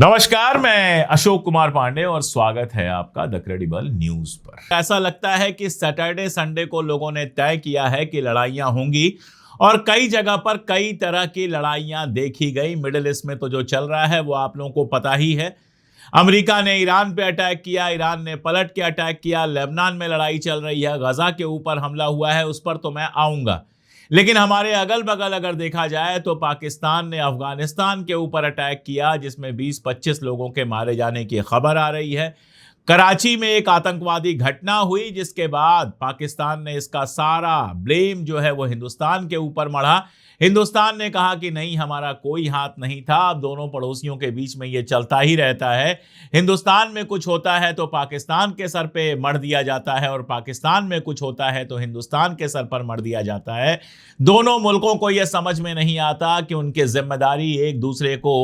नमस्कार, मैं अशोक कुमार पांडे और स्वागत है आपका द क्रेडिबल न्यूज पर। ऐसा लगता है कि सैटरडे संडे को लोगों ने तय किया है कि लड़ाइयां होंगी और कई जगह पर कई तरह की लड़ाइयां देखी गई। मिडिल ईस्ट में तो जो चल रहा है वो आप लोगों को पता ही है। अमेरिका ने ईरान पे अटैक किया, ईरान ने पलट के अटैक किया, लेबनान में लड़ाई चल रही है, गजा के ऊपर हमला हुआ है, उस पर तो मैं आऊंगा। लेकिन हमारे अगल बगल अगर देखा जाए तो पाकिस्तान ने अफगानिस्तान के ऊपर अटैक किया जिसमें 20-25 लोगों के मारे जाने की खबर आ रही है। कराची में एक आतंकवादी घटना हुई जिसके बाद पाकिस्तान ने इसका सारा ब्लेम जो है वो हिंदुस्तान के ऊपर मढ़ा। हिंदुस्तान ने कहा कि नहीं, हमारा कोई हाथ नहीं था। अब दोनों पड़ोसियों के बीच में ये चलता ही रहता है। हिंदुस्तान में कुछ होता है तो पाकिस्तान के सर पे मढ़ दिया जाता है और पाकिस्तान में कुछ होता है तो हिंदुस्तान के सर पर मढ़ दिया जाता है। दोनों मुल्कों को यह समझ में नहीं आता कि उनकी जिम्मेदारी एक दूसरे को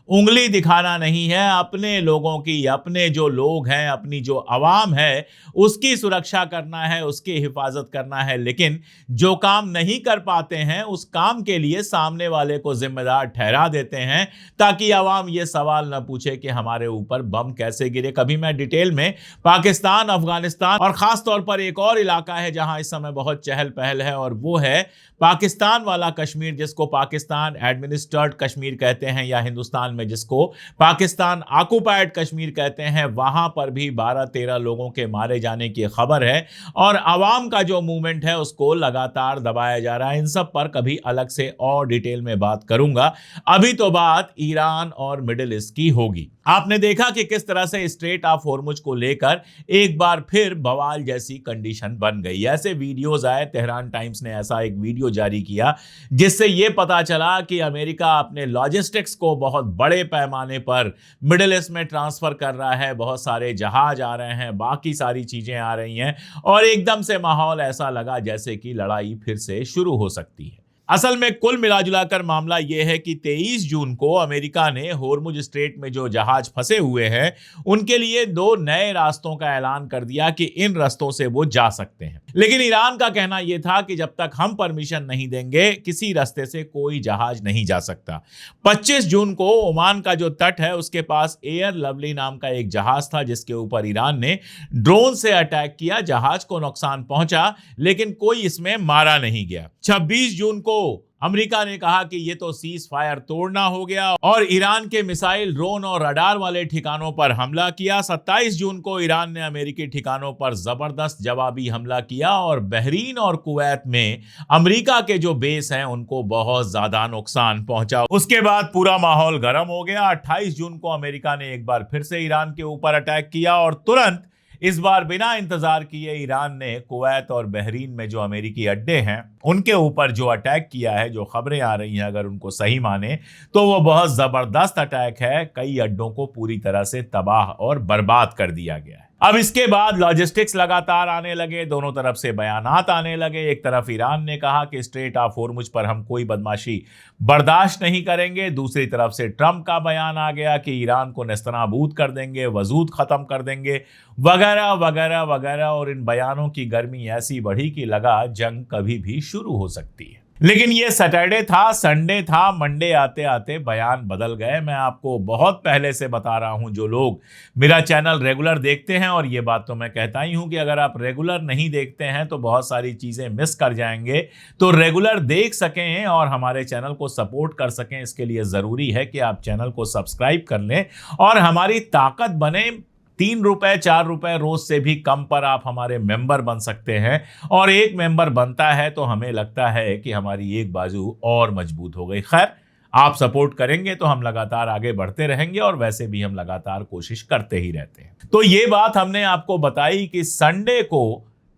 उंगली दिखाना नहीं है, अपने लोगों की, अपने जो लोग हैं, अपनी जो आवाम है उसकी सुरक्षा करना है, उसकी हिफाजत करना है। लेकिन जो काम नहीं कर पाते हैं उस काम के लिए सामने वाले को जिम्मेदार ठहरा देते हैं ताकि आवाम ये सवाल न पूछे कि हमारे ऊपर बम कैसे गिरे। कभी मैं डिटेल में पाकिस्तान, अफगानिस्तान और खास तौर पर एक और इलाका है जहां इस समय बहुत चहल पहल है और वो है पाकिस्तान वाला कश्मीर, जिसको पाकिस्तान एडमिनिस्ट्रेटेड कश्मीर कहते हैं या हिंदुस्तान में जिसको पाकिस्तान ऑक्युपाइड कश्मीर कहते हैं। वहां पर भी 12-13 लोगों के मारे जाने की खबर है और आवाम का जो मूवमेंट है उसको लगातार दबाया जा रहा है। इन सब पर कभी अलग से और डिटेल में बात करूंगा। अभी तो बात ईरान और मिडिल ईस्ट की होगी। आपने देखा कि किस तरह से स्ट्रेट ऑफ हॉर्मुज को लेकर एक बार फिर बवाल जैसी कंडीशन बन गई। ऐसे वीडियोस आए, तेहरान टाइम्स ने ऐसा एक वीडियो जारी किया जिससे यह पता चला कि अमेरिका अपने लॉजिस्टिक्स को बहुत बड़े पैमाने पर मिडिल ईस्ट में ट्रांसफर कर रहा है। बहुत सारे जहाज आ रहे हैं, बाकी सारी चीजें आ रही हैं और एकदम से माहौल ऐसा लगा जैसे कि लड़ाई फिर से शुरू हो सकती है। असल में कुल मिलाजुलाकर मामला यह है कि 23 जून को अमेरिका ने होर्मुज स्ट्रेट में जो जहाज फंसे हुए हैं उनके लिए 2 नए रास्तों का ऐलान कर दिया कि इन रास्तों से वो जा सकते हैं। लेकिन ईरान का कहना यह था कि जब तक हम परमिशन नहीं देंगे किसी रास्ते से कोई जहाज नहीं जा सकता। 25 जून को ओमान का जो तट है उसके पास एयर लवली नाम का एक जहाज था जिसके ऊपर ईरान ने ड्रोन से अटैक किया। जहाज को नुकसान पहुंचा लेकिन कोई इसमें मारा नहीं गया। 26 जून को अमेरिका ने कहा कि ये तो सीज फायर तोड़ना हो गया और ईरान के मिसाइल, ड्रोन और रडार वाले ठिकानों पर हमला किया। 27 जून को ईरान ने अमेरिकी ठिकानों पर जबरदस्त जवाबी हमला किया और बहरीन और कुवैत में अमेरिका के जो बेस हैं उनको बहुत ज्यादा नुकसान पहुंचा। उसके बाद पूरा माहौल गर्म हो गया। 28 जून को अमेरिका ने एक बार फिर से ईरान के ऊपर अटैक किया और तुरंत इस बार बिना इंतजार किए ईरान ने कुवैत और बहरीन में जो अमेरिकी अड्डे हैं उनके ऊपर जो अटैक किया है। जो खबरें आ रही हैं अगर उनको सही माने तो वो बहुत जबरदस्त अटैक है। कई अड्डों को पूरी तरह से तबाह और बर्बाद कर दिया गया है। अब इसके बाद लॉजिस्टिक्स लगातार आने लगे, दोनों तरफ से बयानात आने लगे। एक तरफ ईरान ने कहा कि स्ट्रेट ऑफ हॉर्मुज पर हम कोई बदमाशी बर्दाश्त नहीं करेंगे, दूसरी तरफ से ट्रंप का बयान आ गया कि ईरान को नेस्तनाबूद कर देंगे, वजूद खत्म कर देंगे, वगैरह वगैरह वगैरह। और इन बयानों की गर्मी ऐसी बढ़ी कि लगा जंग कभी भी शुरू हो सकती है। लेकिन ये सैटरडे था, संडे था, मंडे आते आते बयान बदल गए। मैं आपको बहुत पहले से बता रहा हूं, जो लोग मेरा चैनल रेगुलर देखते हैं, और ये बात तो मैं कहता ही हूं कि अगर आप रेगुलर नहीं देखते हैं तो बहुत सारी चीजें मिस कर जाएंगे। तो रेगुलर देख सकें और हमारे चैनल को सपोर्ट कर सकें, इसके लिए जरूरी है कि आप चैनल को सब्सक्राइब कर लें और हमारी ताकत बने। 3 रुपए 4 रुपए रोज से भी कम पर आप हमारे मेंबर बन सकते हैं और एक मेंबर बनता है तो हमें लगता है कि हमारी एक बाजू और मजबूत हो गई। खैर, आप सपोर्ट करेंगे तो हम लगातार आगे बढ़ते रहेंगे और वैसे भी हम लगातार कोशिश करते ही रहते हैं। तो ये बात हमने आपको बताई कि संडे को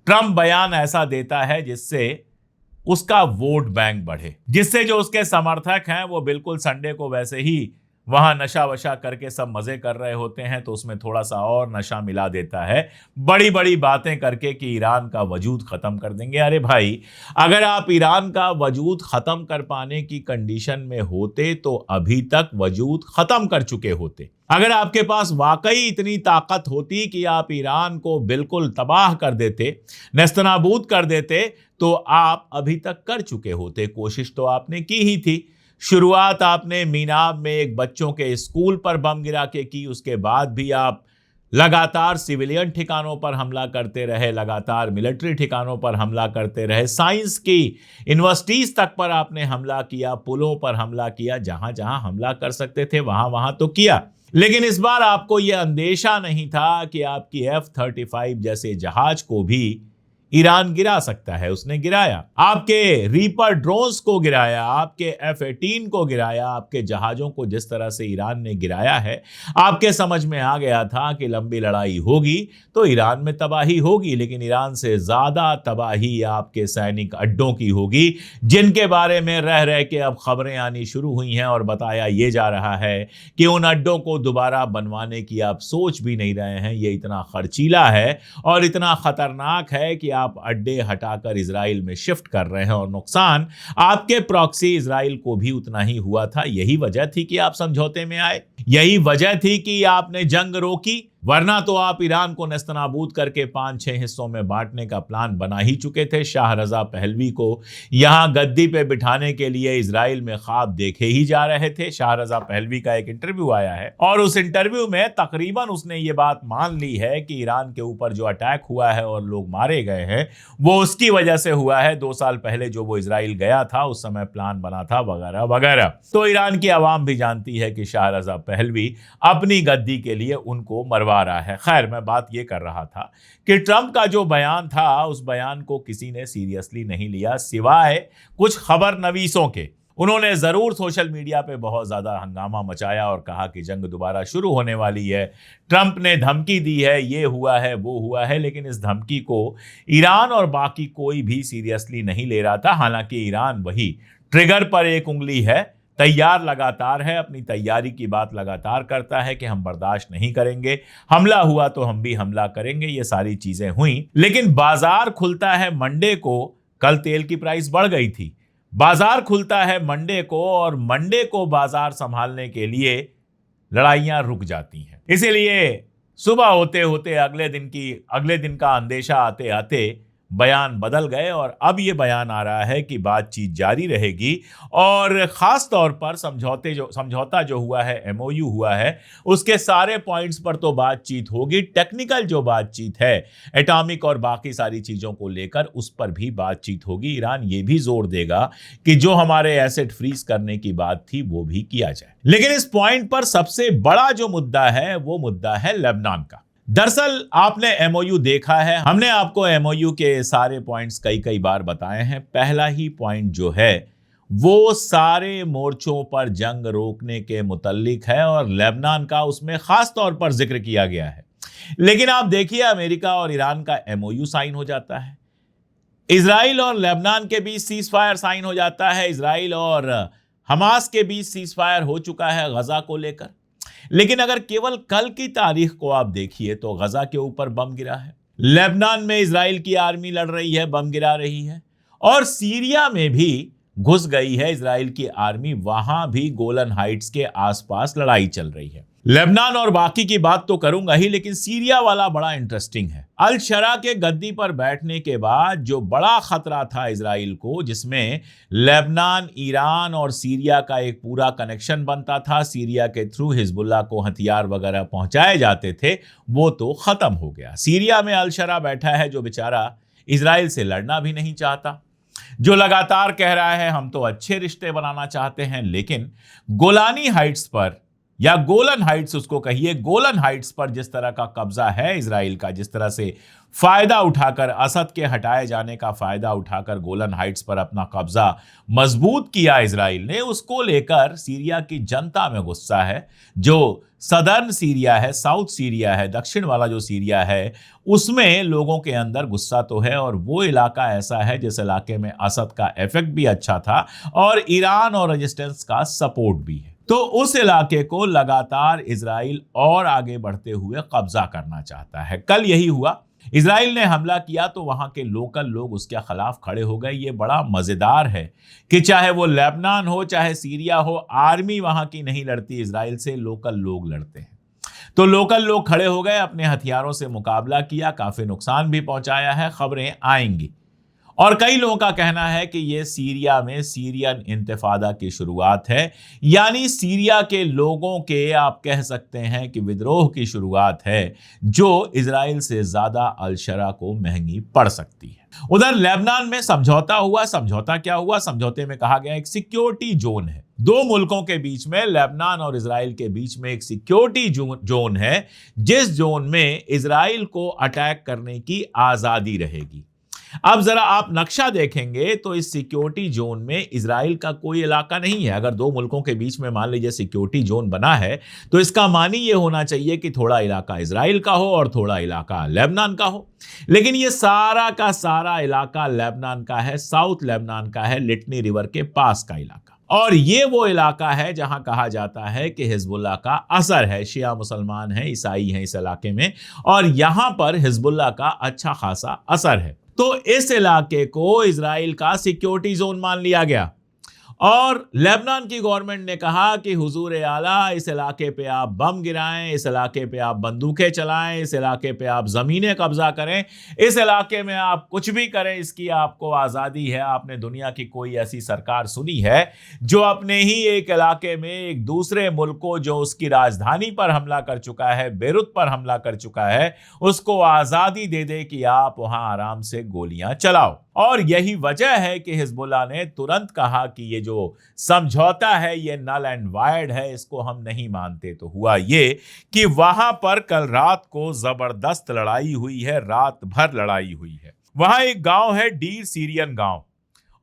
ट्रंप बयान ऐसा देता है जिससे उसका वोट बैंक बढ़े, जिससे जो उसके समर्थक हैं वो बिल्कुल संडे को वैसे ही वहां नशा वशा करके सब मजे कर रहे होते हैं तो उसमें थोड़ा सा और नशा मिला देता है, बड़ी बड़ी बातें करके कि ईरान का वजूद खत्म कर देंगे। अरे भाई, अगर आप ईरान का वजूद खत्म कर पाने की कंडीशन में होते तो अभी तक वजूद खत्म कर चुके होते। अगर आपके पास वाकई इतनी ताकत होती कि आप ईरान को बिल्कुल तबाह कर देते, नेस्तनाबूद कर देते, तो आप अभी तक कर चुके होते। कोशिश तो आपने की ही थी। शुरुआत आपने मीनाब में एक बच्चों के स्कूल पर बम गिरा के की, उसके बाद भी आप लगातार सिविलियन ठिकानों पर हमला करते रहे, लगातार मिलिट्री ठिकानों पर हमला करते रहे, साइंस की यूनिवर्सिटीज तक पर आपने हमला किया, पुलों पर हमला किया, जहां जहां हमला कर सकते थे वहां वहां तो किया। लेकिन इस बार आपको यह अंदेशा नहीं था कि आपकी F-35 जैसे जहाज को भी ईरान गिरा सकता है। उसने गिराया, आपके रीपर ड्रोन्स को गिराया, आपके F-18 को गिराया, आपके जहाजों को जिस तरह से ईरान ने गिराया है, आपके समझ में आ गया था कि लंबी लड़ाई होगी तो ईरान में तबाही होगी, लेकिन ईरान से ज्यादा तबाही आपके सैनिक अड्डों की होगी, जिनके बारे में रह रह के अब खबरें आनी शुरू हुई हैं और बताया ये जा रहा है कि उन अड्डों को दोबारा बनवाने की आप सोच भी नहीं रहे हैं। ये इतना खर्चीला है और इतना खतरनाक है कि आप अड्डे हटाकर इजराइल में शिफ्ट कर रहे हैं और नुकसान आपके प्रॉक्सी इजराइल को भी उतना ही हुआ था। यही वजह थी कि आप समझौते में आए, यही वजह थी कि आपने जंग रोकी, वरना तो आप ईरान को नेस्तनाबूद करके 5-6 हिस्सों में बांटने का प्लान बना ही चुके थे। शाह रजा पहलवी को यहां गद्दी पे बिठाने के लिए इजराइल में ख्वाब देखे ही जा रहे थे। शाह रजा पहलवी का एक इंटरव्यू आया है और उस इंटरव्यू में तकरीबन उसने ये बात मान ली है कि ईरान के ऊपर जो अटैक हुआ है और लोग मारे गए हैं वो उसकी वजह से हुआ है। 2 साल पहले जो वो इजराइल गया था उस समय प्लान बना था वगैरह वगैरह। तो ईरान की आवाम भी जानती है कि शाह रजा पहलवी अपनी गद्दी के लिए उनको मरवा रहा है। खैर, मैं बात ये कर रहा था कि ट्रंप का जो बयान था उस बयान को किसी ने सीरियसली नहीं लिया सिवाय कुछ खबर नवीसों के। उन्होंने जरूर सोशल मीडिया पे बहुत ज्यादा हंगामा मचाया और कहा कि जंग दोबारा शुरू होने वाली है, ट्रंप ने धमकी दी है, ये हुआ है वो हुआ है, लेकिन इस धमकी को ईरान और बाकी कोई भी सीरियसली नहीं ले रहा था। हालांकि ईरान वही ट्रिगर पर एक उंगली है, तैयार लगातार है, अपनी तैयारी की बात लगातार करता है कि हम बर्दाश्त नहीं करेंगे, हमला हुआ तो हम भी हमला करेंगे। ये सारी चीजें हुई, लेकिन बाजार खुलता है मंडे को। कल तेल की प्राइस बढ़ गई थी, बाजार खुलता है मंडे को और मंडे को बाजार संभालने के लिए लड़ाइयां रुक जाती हैं। इसीलिए सुबह होते होते अगले दिन का अंदेशा आते आते बयान बदल गए और अब ये बयान आ रहा है कि बातचीत जारी रहेगी और खास तौर पर समझौता जो हुआ है, एमओयू हुआ है, उसके सारे पॉइंट्स पर तो बातचीत होगी। टेक्निकल जो बातचीत है एटॉमिक और बाकी सारी चीजों को लेकर, उस पर भी बातचीत होगी। ईरान ये भी जोर देगा कि जो हमारे एसेट फ्रीज करने की बात थी वो भी किया जाए। लेकिन इस पॉइंट पर सबसे बड़ा जो मुद्दा है वो मुद्दा है लेबनान का। दरअसल आपने एमओयू देखा है, हमने आपको एमओयू के सारे पॉइंट्स कई बार बताए हैं। पहला ही पॉइंट जो है वो सारे मोर्चों पर जंग रोकने के मुतल्लिक है और लेबनान का उसमें खास तौर पर जिक्र किया गया है। लेकिन आप देखिए, अमेरिका और ईरान का एमओयू साइन हो जाता है, इजराइल और लेबनान के बीच सीज फायर साइन हो जाता है, इजराइल और हमास के बीच सीज फायर हो चुका है गजा को लेकर। लेकिन अगर केवल कल की तारीख को आप देखिए तो गजा के ऊपर बम गिरा है, लेबनान में इजराइल की आर्मी लड़ रही है, बम गिरा रही है, और सीरिया में भी घुस गई है इजराइल की आर्मी, वहां भी गोलन हाइट्स के आसपास लड़ाई चल रही है। लेबनान और बाकी की बात तो करूंगा ही, लेकिन सीरिया वाला बड़ा इंटरेस्टिंग है। अल शरा के गद्दी पर बैठने के बाद जो बड़ा खतरा था इजराइल को, जिसमें लेबनान, ईरान और सीरिया का एक पूरा कनेक्शन बनता था, सीरिया के थ्रू हिजबुल्लाह को हथियार वगैरह पहुंचाए जाते थे, वो तो खत्म हो गया। सीरिया में अल शरा बैठा है जो बेचारा इजराइल से लड़ना भी नहीं चाहता, जो लगातार कह रहा है हम तो अच्छे रिश्ते बनाना चाहते हैं, लेकिन गोलानी हाइट्स पर या गोलन हाइट्स उसको कहिए, गोलन हाइट्स पर जिस तरह का कब्जा है इजराइल का, जिस तरह से फायदा उठाकर, असद के हटाए जाने का फायदा उठाकर गोलन हाइट्स पर अपना कब्जा मजबूत किया इजराइल ने, उसको लेकर सीरिया की जनता में गुस्सा है। जो सदर्न सीरिया है, साउथ सीरिया है, दक्षिण वाला जो सीरिया है, उसमें लोगों के अंदर गुस्सा तो है, और वो इलाका ऐसा है जिस इलाके में असद का इफेक्ट भी अच्छा था और ईरान और रेजिस्टेंस का सपोर्ट भी है। तो उस इलाके को लगातार इजराइल और आगे बढ़ते हुए कब्जा करना चाहता है। कल यही हुआ, इजराइल ने हमला किया तो वहां के लोकल लोग उसके खिलाफ खड़े हो गए। ये बड़ा मजेदार है कि चाहे वो लेबनान हो चाहे सीरिया हो, आर्मी वहां की नहीं लड़ती इजराइल से, लोकल लोग लड़ते हैं। तो लोकल लोग खड़े हो गए, अपने हथियारों से मुकाबला किया, काफी नुकसान भी पहुंचाया है, खबरें आएंगी। और कई लोगों का कहना है कि यह सीरिया में सीरियन इंतिफादा की शुरुआत है, यानी सीरिया के लोगों के आप कह सकते हैं कि विद्रोह की शुरुआत है, जो इजराइल से ज्यादा अल-शरा को महंगी पड़ सकती है। उधर लेबनान में समझौता हुआ। समझौता क्या हुआ? समझौते में कहा गया एक सिक्योरिटी जोन है, दो मुल्कों के बीच में, लेबनान और इजराइल के बीच में एक सिक्योरिटी जोन है, जिस जोन में इजराइल को अटैक करने की आजादी रहेगी। अब जरा आप नक्शा देखेंगे तो इस सिक्योरिटी जोन में इजराइल का कोई इलाका नहीं है। अगर दो मुल्कों के बीच में मान लीजिए सिक्योरिटी जोन बना है तो इसका मानी यह होना चाहिए कि थोड़ा इलाका इजराइल का हो और थोड़ा इलाका लेबनान का हो, लेकिन यह सारा का सारा इलाका लेबनान का है, साउथ लेबनान का है, लिटनी रिवर के पास का इलाका। और ये वो इलाका है जहां कहा जाता है कि हिजबुल्लाह का असर है, शिया मुसलमान हैं, ईसाई हैं इस इलाके में, और यहां पर हिजबुल्लाह का अच्छा खासा असर है। तो इस इलाके को इजराइल का सिक्योरिटी जोन मान लिया गया और लेबनान की गवर्नमेंट ने कहा कि हुजूर आला, इस इलाके पे आप बम गिराएं, इस इलाके पे आप बंदूकें चलाएं, इस इलाके पे आप जमीनें कब्जा करें, इस इलाके में आप कुछ भी करें, इसकी आपको आज़ादी है। आपने दुनिया की कोई ऐसी सरकार सुनी है जो अपने ही एक इलाके में एक दूसरे मुल्क को, जो उसकी राजधानी पर हमला कर चुका है, बेरूत पर हमला कर चुका है, उसको आज़ादी दे दे कि आप वहां आराम से गोलियां चलाओ? और यही वजह है कि हिजबुल्लाह ने तुरंत कहा कि ये जो समझौता है ये नल एंड वायर्ड है, इसको हम नहीं मानते। तो हुआ ये कि वहां पर कल रात को जबरदस्त लड़ाई हुई है, रात भर लड़ाई हुई है। वहां एक गांव है डीर सीरियन गांव,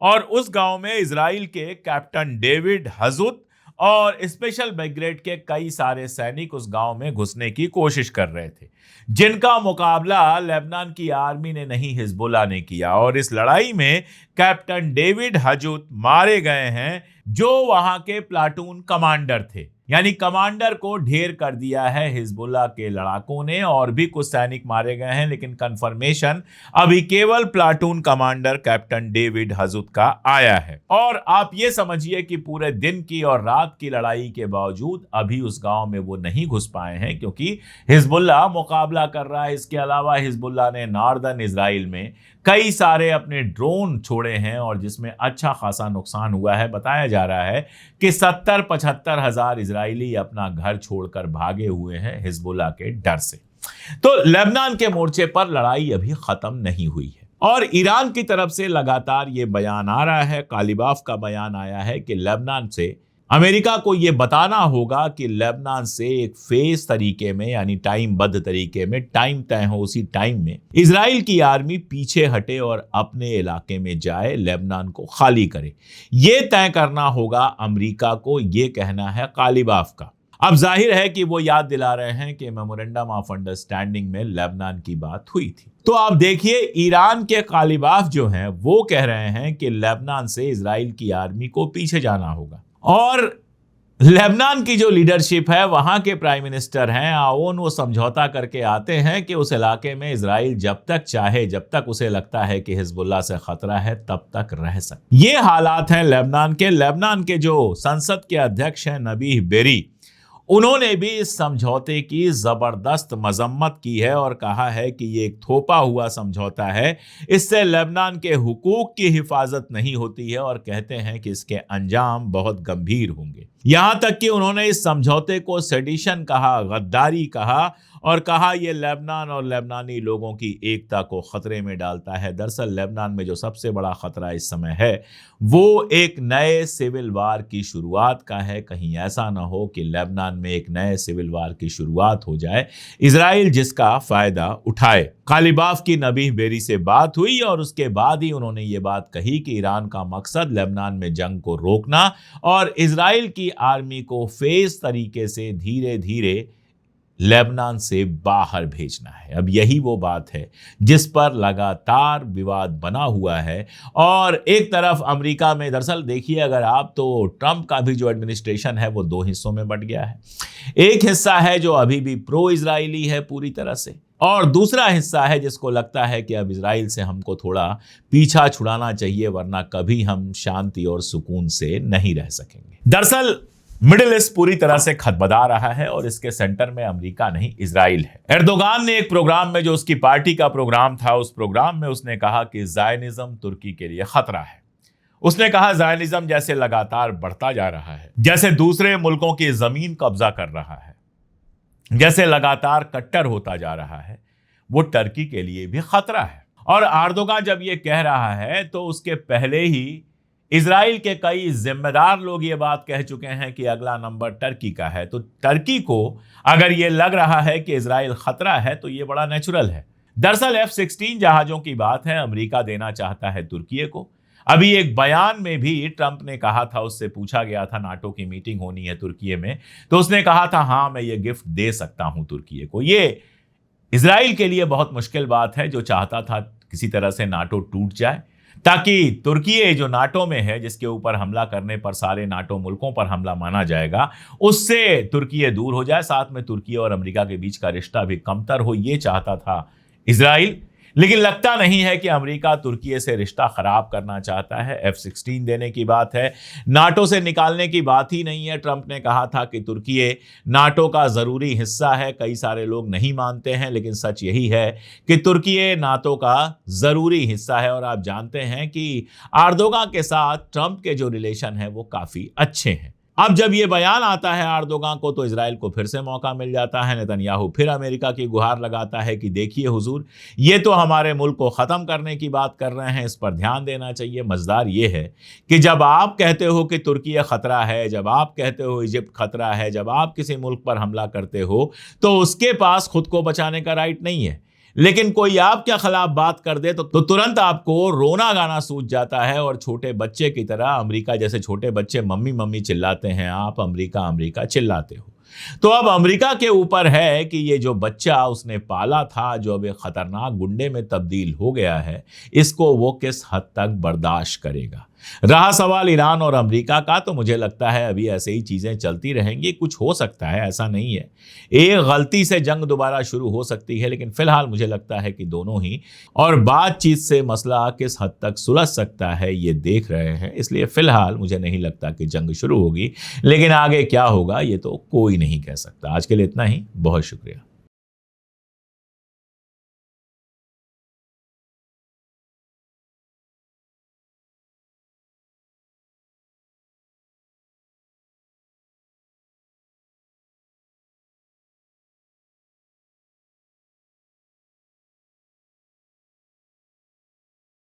और उस गांव में इजराइल के कैप्टन डेविड हजुत और स्पेशल ब्रिगेड के कई सारे सैनिक उस गांव में घुसने की कोशिश कर रहे थे, जिनका मुकाबला लेबनान की आर्मी ने नहीं, हिजबुल्लाह ने किया। और इस लड़ाई में कैप्टन डेविड हजुत मारे गए हैं, जो वहां के प्लाटून कमांडर थे, यानी कमांडर को ढेर कर दिया है हिजबुल्लाह के लड़ाकों ने। और भी कुछ सैनिक मारे गए हैं, लेकिन कंफर्मेशन अभी केवल प्लाटून कमांडर कैप्टन डेविड हजुत का आया है। और आप ये समझिए कि पूरे दिन की और रात की लड़ाई के बावजूद अभी उस गांव में वो नहीं घुस पाए हैं, क्योंकि हिजबुल्लाह मुकाबला कर रहा है। इसके अलावा हिजबुल्लाह ने नॉर्दर्न इजराइल में कई सारे अपने ड्रोन छोड़े हैं, और जिसमें अच्छा खासा नुकसान हुआ है। बताया जा रहा है कि 70-75 हजार इजरायली अपना घर छोड़कर भागे हुए हैं हिजबुल्लाह के डर से। तो लेबनान के मोर्चे पर लड़ाई अभी खत्म नहीं हुई है, और ईरान की तरफ से लगातार ये बयान आ रहा है, कालिबाफ का बयान आया है कि लेबनान से अमेरिका को यह बताना होगा कि लेबनान से एक फेज तरीके में, यानी टाइम बद्ध तरीके में, टाइम तय हो उसी टाइम में इजराइल की आर्मी पीछे हटे और अपने इलाके में जाए, लेबनान को खाली करे। यह तय करना होगा अमेरिका को, यह कहना है कालिबाफ का। अब जाहिर है कि वो याद दिला रहे हैं कि मेमोरेंडम ऑफ अंडरस्टैंडिंग में लेबनान की बात हुई थी। तो आप देखिए, ईरान के कालिबाफ जो हैं वो कह रहे हैं कि लेबनान से इजराइल की आर्मी को पीछे जाना होगा। और लेबनान की जो लीडरशिप है, वहां के प्राइम मिनिस्टर हैं आओन, वो समझौता करके आते हैं कि उस इलाके में इजराइल जब तक चाहे, जब तक उसे लगता है कि हिजबुल्लाह से खतरा है, तब तक रह सकते। ये हालात हैं लेबनान के। लेबनान के जो संसद के अध्यक्ष हैं नबीह बेरी, उन्होंने भी इस समझौते की जबरदस्त मजम्मत की है और कहा है कि ये एक थोपा हुआ समझौता है, इससे लेबनान के हुकूक की हिफाजत नहीं होती है, और कहते हैं कि इसके अंजाम बहुत गंभीर होंगे। यहां तक कि उन्होंने इस समझौते को सेडिशन कहा, गद्दारी कहा, और कहा यह लेबनान और लेबनानी लोगों की एकता को खतरे में डालता है। दरअसल लेबनान में जो सबसे बड़ा खतरा इस समय है वो एक नए सिविल वार की शुरुआत का है। कहीं ऐसा ना हो कि लेबनान में एक नए सिविल वार की शुरुआत हो जाए, इजराइल जिसका फायदा उठाए। कालिबाफ की नबीह बेरी से बात हुई और उसके बाद ही उन्होंने ये बात कही कि ईरान का मकसद लेबनान में जंग को रोकना और इजराइल की आर्मी को फेज तरीके से धीरे धीरे लेबनान से बाहर भेजना है। अब यही वो बात है जिस पर लगातार विवाद बना हुआ है। और एक तरफ अमेरिका में, दरअसल देखिए अगर आप, तो ट्रंप का भी जो एडमिनिस्ट्रेशन है वो दो हिस्सों में बंट गया है। एक हिस्सा है जो अभी भी प्रो इजरायली है पूरी तरह से, और दूसरा हिस्सा है जिसको लगता है कि अब इजराइल से हमको थोड़ा पीछा छुड़ाना चाहिए, वरना कभी हम शांति और सुकून से नहीं रह सकेंगे। दरअसल मिडिल ईस्ट पूरी तरह से खतबदा रहा है और इसके सेंटर में अमेरिका नहीं इजराइल है। एर्दोगान ने एक प्रोग्राम में, जो उसकी पार्टी का प्रोग्राम था, उस प्रोग्राम में उसने कहा कि ज़ायनिज़्म तुर्की के लिए खतरा है। उसने कहा ज़ायनिज़्म जैसे लगातार बढ़ता जा रहा है, जैसे दूसरे मुल्कों की जमीन कब्जा कर रहा है, जैसे लगातार कट्टर होता जा रहा है, वो टर्की के लिए भी खतरा है। और एर्दोगान जब ये कह रहा है तो उसके पहले ही इजराइल के कई जिम्मेदार लोग ये बात कह चुके हैं कि अगला नंबर टर्की का है। तो टर्की को अगर ये लग रहा है कि इजराइल खतरा है तो ये बड़ा नेचुरल है। दरअसल F-16 जहाजों की बात है, अमेरिका देना चाहता है तुर्की को। अभी एक बयान में भी ट्रंप ने कहा था, उससे पूछा गया था, नाटो की मीटिंग होनी है तुर्की में, तो उसने कहा था हाँ मैं ये गिफ्ट दे सकता हूं तुर्की को। ये इजराइल के लिए बहुत मुश्किल बात है, जो चाहता था किसी तरह से नाटो टूट जाए, ताकि तुर्की जो नाटो में है, जिसके ऊपर हमला करने पर सारे नाटो मुल्कों पर हमला माना जाएगा, उससे तुर्की दूर हो जाए, साथ में तुर्की और अमेरिका के बीच का रिश्ता भी कमतर हो, ये चाहता था इजराइल। लेकिन लगता नहीं है कि अमेरिका तुर्की से रिश्ता खराब करना चाहता है। F-16 देने की बात है, नाटो से निकालने की बात ही नहीं है। ट्रंप ने कहा था कि तुर्की नाटो का ज़रूरी हिस्सा है। कई सारे लोग नहीं मानते हैं, लेकिन सच यही है कि तुर्की नाटो का ज़रूरी हिस्सा है। और आप जानते हैं कि एर्दोगान के साथ ट्रंप के जो रिलेशन है वो काफ़ी अच्छे हैं। अब जब ये बयान आता है एर्दोगान को, तो इजराइल को फिर से मौका मिल जाता है। नेतन्याहू फिर अमेरिका की गुहार लगाता है कि देखिए हुजूर, ये तो हमारे मुल्क को ख़त्म करने की बात कर रहे हैं, इस पर ध्यान देना चाहिए। मज़ेदार ये है कि जब आप कहते हो कि तुर्की खतरा है, जब आप कहते हो इजिप्ट खतरा है, जब आप किसी मुल्क पर हमला करते हो, तो उसके पास खुद को बचाने का राइट नहीं है। लेकिन कोई आपके खिलाफ बात कर दे तो तुरंत आपको रोना गाना सूझ जाता है और छोटे बच्चे की तरह, अमेरिका जैसे छोटे बच्चे मम्मी मम्मी चिल्लाते हैं, आप अमेरिका अमेरिका चिल्लाते हो। तो अब अमेरिका के ऊपर है कि ये जो बच्चा उसने पाला था, जो अब एक खतरनाक गुंडे में तब्दील हो गया है, इसको वो किस हद तक बर्दाश्त करेगा। रहा सवाल ईरान और अमेरिका का, तो मुझे लगता है अभी ऐसे ही चीज़ें चलती रहेंगी। कुछ हो सकता है, ऐसा नहीं है, एक गलती से जंग दोबारा शुरू हो सकती है, लेकिन फिलहाल मुझे लगता है कि दोनों ही और बातचीत से मसला किस हद तक सुलझ सकता है ये देख रहे हैं। इसलिए फिलहाल मुझे नहीं लगता कि जंग शुरू होगी, लेकिन आगे क्या होगा ये तो कोई नहीं कह सकता। आज के लिए इतना ही, बहुत शुक्रिया।